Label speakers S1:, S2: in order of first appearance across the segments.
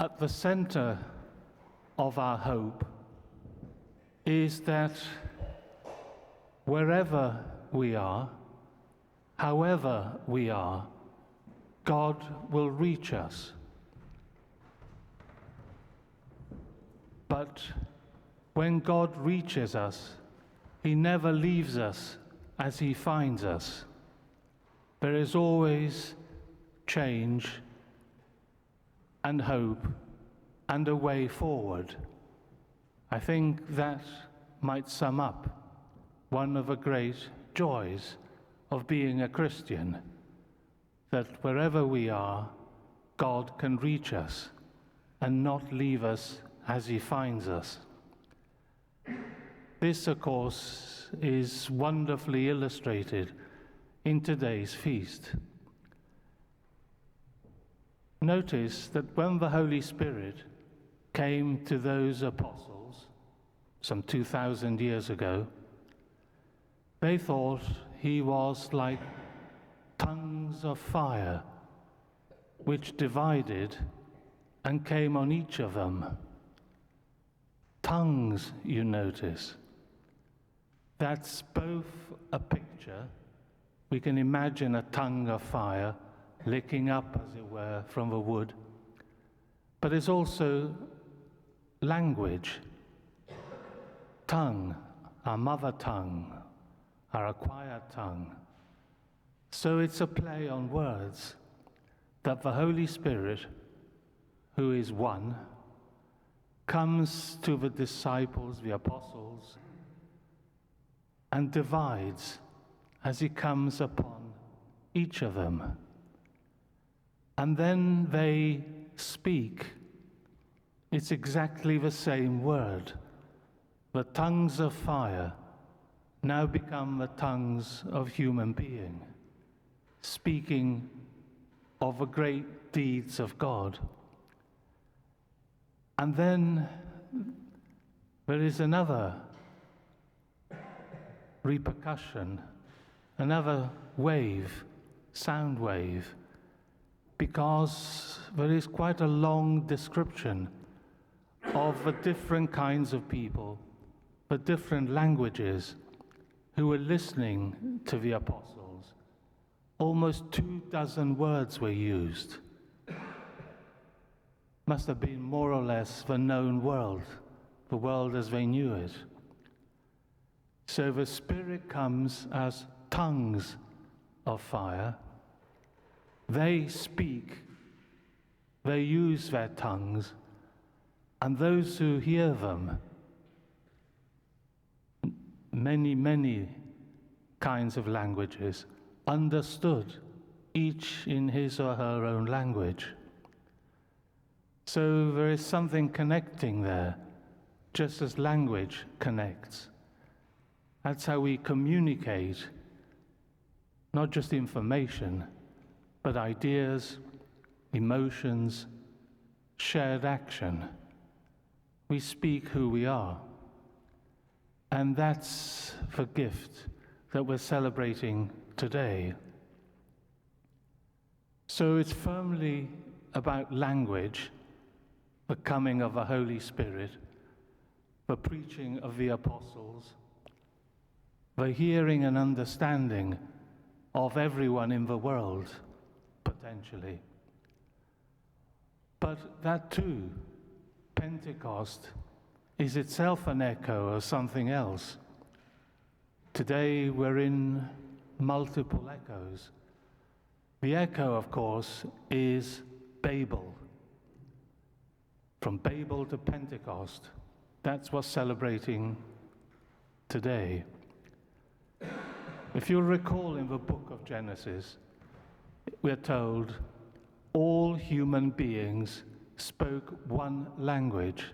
S1: at the center of our hope is that wherever we are, however we are, God will reach us. But when God reaches us, He never leaves us as He finds us. There is always change and hope and a way forward. I think that might sum up one of the great joys of being a Christian, that wherever we are, God can reach us and not leave us as He finds us. This, of course, is wonderfully illustrated in today's feast. Notice that when the Holy Spirit came to those apostles some 2,000 years ago, they thought He was like tongues of fire, which divided and came on each of them. Tongues, you notice. That's both a picture. We can imagine a tongue of fire licking up, as it were, from the wood. But it's also language. Tongue, our mother tongue, our acquired tongue. So it's a play on words that the Holy Spirit, who is one, comes to the disciples, the apostles, and divides as He comes upon each of them. And then they speak. It's exactly the same word. The tongues of fire now become the tongues of human being, speaking of the great deeds of God. And then there is another repercussion, another wave, sound wave, because there is quite a long description of the different kinds of people, the different languages who were listening to the apostles. Almost 24 words were used. Must have been more or less the known world, the world as they knew it. So the Spirit comes as tongues of fire. They speak, they use their tongues, and those who hear them, many kinds of languages, understood, each in his or her own language. So there is something connecting there, just as language connects. That's how we communicate, not just information, but ideas, emotions, shared action. We speak who we are. And that's the gift that we're celebrating today. So it's firmly about language, the coming of the Holy Spirit, the preaching of the apostles, the hearing and understanding of everyone in the world, potentially. But that too, Pentecost, is itself an echo of something else. Today we're in multiple echoes. The echo, of course, is Babel. From Babel to Pentecost, that's what's celebrating today. If you'll recall in the book of Genesis, we're told all human beings spoke one language,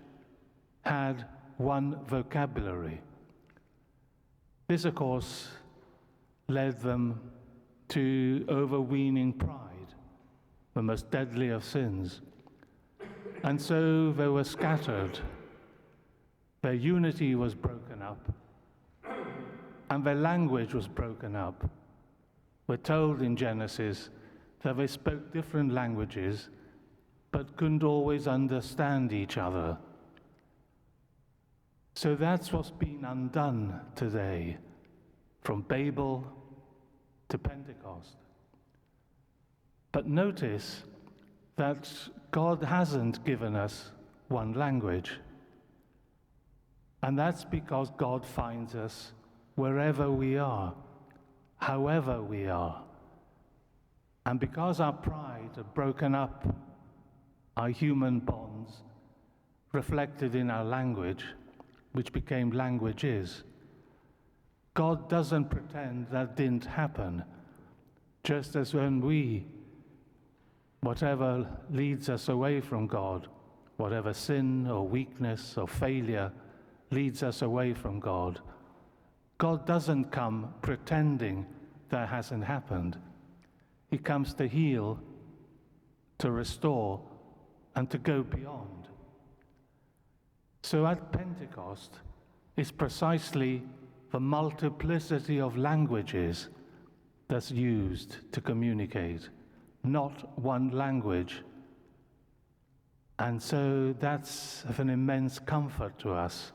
S1: had one vocabulary. This, of course, led them to overweening pride, the most deadly of sins. And so they were scattered. Their unity was broken up, and their language was broken up. We're told in Genesis that they spoke different languages but couldn't always understand each other. So that's what's been undone today, from Babel to Pentecost. But notice that God hasn't given us one language. And that's because God finds us wherever we are, however we are. And because our pride had broken up our human bonds, reflected in our language, which became languages, God doesn't pretend that didn't happen. Just as when we, whatever leads us away from God, whatever sin or weakness or failure leads us away from God, God doesn't come pretending that hasn't happened. He comes to heal, to restore, and to go beyond. So at Pentecost, it's precisely the multiplicity of languages that's used to communicate, not one language. And so that's of an immense comfort to us,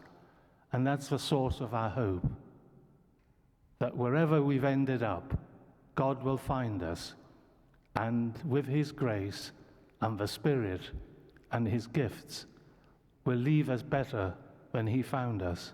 S1: and that's the source of our hope, that wherever we've ended up, God will find us, and with His grace and the Spirit and His gifts, will leave us better than He found us.